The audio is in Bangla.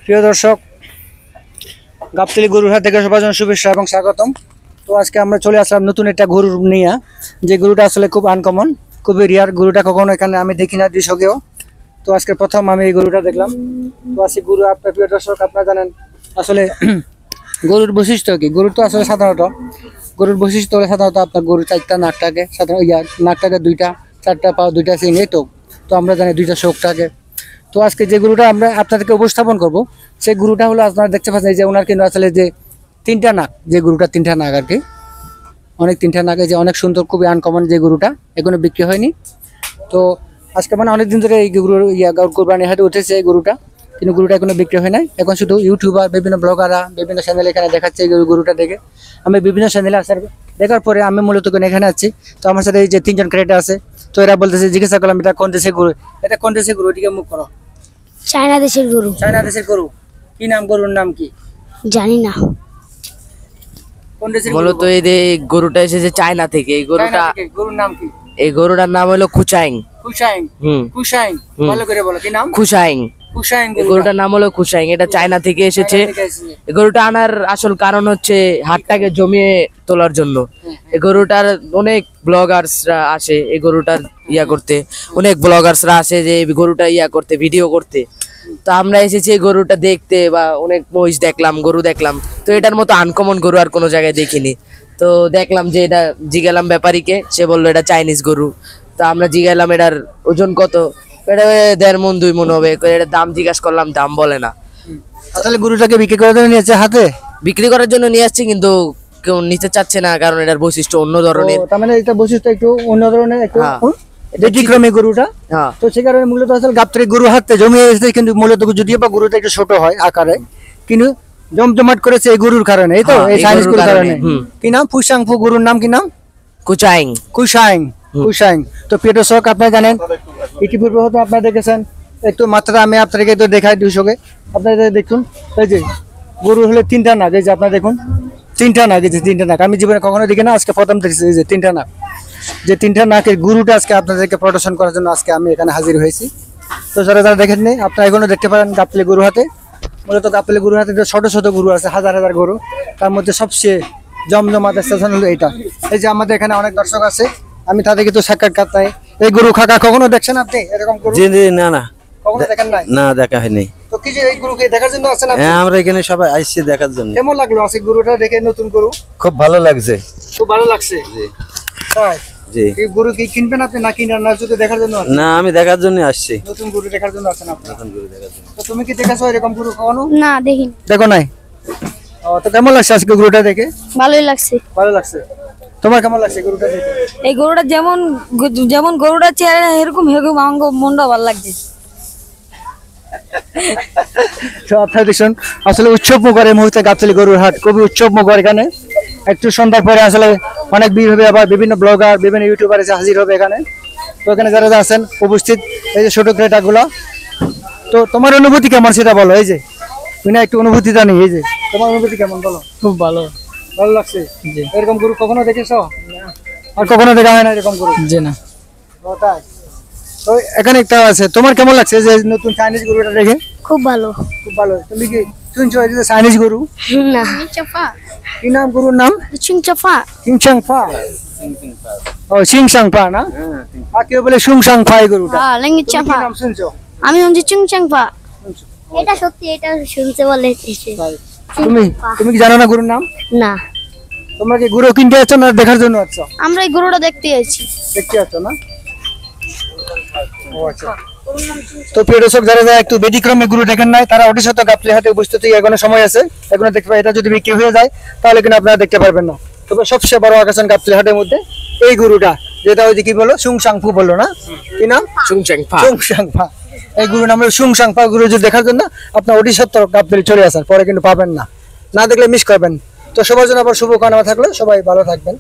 প্রিয় দর্শক, গাবতলী গরুর হাট থেকে সবার জন্য শুভেচ্ছা এবং স্বাগতম। তো আজকে আমরা চলে আসলাম নতুন একটা গরু নিয়ে, যে গরুটা আসলে খুব আনকমন, খুবই রিয়ার। গরুটা কখনো এখানে আমি দেখি না দৃশ্যকেও। তো আজকে প্রথম আমি এই গরুটা দেখলাম। তো আজকে গরু, আপনার প্রিয় দর্শক, আপনারা জানেন আসলে গরুর বৈশিষ্ট্য কি। গরুর তো আসলে সাধারণত গরুর বৈশিষ্ট্য হলে সাধারণত আপনার গরুর চারটা নাক থাকে, সাধারণত নাক থাকে দুইটা, চারটা পা, দুইটা সিং, এই তো। তো আমরা জানি দুইটা চোখ থাকে। তো আজকে যে গরুটা আমরা আপনাদেরকে উপস্থাপন করব, সেই গরুটা হলো আপনারা দেখতে পাচ্ছেন যে ওনার কিন্তু আসলে যে তিনটা নাক, যে গরুটা তিনটা নাক আর কি, অনেক তিনটা নাকে, যে অনেক সুন্দর, খুবই আনকমন যে গরুটা, এখনো বিক্রি হয়নি। তো আজকে মানে অনেকদিন ধরে এই গরুর কোরবানি হাটে উঠেছে এই গরুটা, কিন্তু গরুটা এখনো বিক্রি হয় নাই। এখন শুধু ইউটিউবার, বিভিন্ন ব্লগাররা, বিভিন্ন চ্যানেল এখানে দেখাচ্ছে এই গরুটা দেখে। আমি বিভিন্ন চ্যানেলে আসার দেখার পরে আমি মূলত এখানে আছি। তো আমার সাথে এই যে তিনজন ক্রেতা আছে, তো এরা বলতেছে, জিজ্ঞাসা করলাম এটা কোন দেশের গরু, এটা কোন দেশের গরু, এদিকে মুখ করো। চায়না দেশের গরু। চায়না দেশের গরু। কি নাম গরুর নাম কি জানি না। কোন দেশের মূলত এই যে গরুটা এসেছে চায়না থেকে। এই গরুটা, গরুর নাম কি? এই গরুটার নাম হলো খুচাইং। কুশাইং। কুশাইং, ভালো করে বলো, কি নাম? খুচাইং। কুশাইং। এই গরুটার নাম হলো খুচাইং। এটা চায়না থেকে এসেছে। এই গরুটা আনার আসল কারণ হচ্ছে হাটটাকে জমিয়ে তোলার জন্য। এই গরুটার অনেক ব্লগার্সরা আসে এই গরুটার করতে, অনেক ব্লগার্সরা আসে যে এই গরুটা করতে, ভিডিও করতে। তো আমরা এসেছি এই গরুটা দেখতে, বা অনেক মহিষ দেখলাম, গরু দেখলাম। তো এটার মতো আনকমন গরু আর কোনো জায়গায় দেখিনি। তো দেখলাম যে এটা, জিজ্ঞালাম ব্যাপারীকে, সে বললো এটা চাইনিজ গরু। তো আমরা জিজ্ঞালাম এটার ওজন কত, এটা 1.5 মণ 2 মণ হবে। এটার দাম জিজ্ঞাসা করলাম, দাম বলে না। আসলে গরুটাকে বিক্রি করার জন্য নিয়েছে হাতে, বিক্রি করার জন্য নিয়ে আসছি, কিন্তু কেউ নিতে চাচ্ছে না, কারণ এটার বৈশিষ্ট্য অন্য ধরনের। তার মানে এটা বৈশিষ্ট্য একটু অন্য ধরনের, একটু ব্যতিক্রমী গরুটা। হ্যাঁ, তো সে কারণে মূলত আসলে গাবতলী গরু হাতে জমিয়ে এসেছে, কিন্তু মূলত যদিও বা গরুটা একটু ছোট হয় আকারে, কিন্তু জমজমাট করেছে এই গরুর কারণে, এই তো, এই চাইনিজ গরুর কারণে। কি নাম? ফুসাংফু গরুর নাম কি নাম? কুচাইং। কুশাইং। কুশাইং। তো প্রিয় দর্শক, আপনারা জানেন, ইতিপূর্বে হয়তো আপনারা দেখেছেন, একটু মাত্রা আমি আপনাদেরকে তো দেখাই দর্শকে, আপনারা দেখুন, এই যে গরু হলে তিনটা নাক, এই যে আপনারা দেখুন, তিনটা নাক, এই যে তিনটা নাক। আমি জীবনে কখনো দেখি না, আজকে প্রথম দেখছি এই যে তিনটা নাক। যে তিনটা নাকের গরুটা আজকে আপনাদেরকে প্রদর্শন করার জন্য আজকে আমি এখানে হাজির হয়েছি। তো যারা যারা দেখেননি, আপনারা এখনো দেখতে পারেন গাবতলী গরু হাতে। মূলত গাবতলী গরু হাতে ছোট ছোট গরু আছে, হাজার হাজার গরু। তার মধ্যে সবচেয়ে জমজমাট স্টেশন হলো এইটা। এই যে আমাদের এখানে অনেক দর্শক আছে, আমি তাদেরকে তো সাক্ষাৎকার চাই। এই গরু খাকা কখনো দেখছেন আপনি এরকম গরু? জি জি, না না, কখনো দেখেন নাই? না দেখা হয়নি। তো কি যে এই গরুকে দেখার জন্য আছেন আপনি? হ্যাঁ, আমরা এখানে সবাই আসছি দেখার জন্য। কেমন লাগলো আজকে গরুটা দেখে, নতুন গরু? খুব ভালো লাগছে। খুব ভালো লাগছে। জি তাই? জি। এই গরু কি কিনবেন আপনি, না কিনার না শুধু দেখার জন্য আছেন? না, আমি দেখার জন্য আসছি। নতুন গরু দেখার জন্য আছেন আপনি? নতুন গরু দেখার জন্য। তো তুমি কি দেখেছো এরকম গরু কখনো? না, দেখিনি। দেখো নাই? ও, তো কেমন লাগছে আজকে গরুটা দেখে? ভালোই লাগছে। ভালো লাগছে। তোমার কেমন লাগছে গরুটা দেখে? এই গরুটা যেমন যেমন গরুটা চেহারা এরকম এরকম আমার মনটা ভালো লাগছে। তো আপনারা দেখুন, আসলে উৎসব মুখর এই মুহূর্তে গাবতলী গরুর হাট, খুবই উৎসব মুখর। এখানে একটু সন্ধ্যার পরে আসলে অনেক ভিড় হবে, আবার বিভিন্ন ব্লগার, বিভিন্ন ইউটিউবার এসে হাজির হবে এখানে। তো এখানে যারা যারা আছেন উপস্থিত, এই যে ছোট ক্রেটাগুলো। তো তোমার অনুভূতি কেমন সেটা বলো। এই যে তুমি না একটু অনুভূতি জানি, এই যে তোমার অনুভূতি কেমন বলো। খুব ভালো। ভালো লাগছে। এরকম গরু কখনো দেখেছো? আর কখনো দেখা হয় না এরকম গরু? জি না। ও তাই? তো এখানে একটা আছে, তোমার কেমন লাগছে যে নতুন চাইনিজ গরুটা দেখে? খুব ভালো। খুব ভালো। তুমি কি শুনছো এই যে চাইনিজ গরু? না। কি নাম গরুর নাম? চিংচাফা। কিংসাংফা। ও, সিংসাংফা না? আর কেউ বলে সুংসাংফা এই গরুটা। হ্যাঁ, তুমি লেঙ্গিচাফা। কি নাম শুনছো? আমি শুনছি চিংচাংফা। এটা সত্যি, এটা শুনতে বলে এসেছে। তুমি তুমি কি জানো না গরুর নাম? না, তোমরা কি গরু কিনতে যাচ্ছ না দেখার জন্য যাচ্ছ? আমরা এই গরুটা দেখতে যাচ্ছি। দেখতে যাচ্ছ না? ও আচ্ছা। তো প্রিয় দর্শক, যারা যারা একটু ব্যতিক্রমী গরু দেখেন নাই, তারা অতি সত্ত্বেও গাবতলী হাটে উপস্থিত এখনো সময় আছে, এখনো দেখতে পাই। এটা যদি বিক্রি হয়ে যায় তাহলে কিন্তু আপনারা দেখতে পারবেন না। তবে সবচেয়ে বড় আকর্ষণ গাবতলী হাটের মধ্যে এই গরুটা, যেটা ওই যে কি বলো, সুংসাংফু বললো না? কি নাম? সুংচাংফা। সুংসাংফা। এই গরুর নাম হলো সুংসাংফা। গরু যদি দেখার জন্য আপনার অতি সত্ত্বেও গাবতলী চলে আসেন, পরে কিন্তু পাবেন না, না দেখলে মিস করবেন। তো সবার জন্য আবার শুভকামনা থাকলো, সবাই ভালো থাকবেন।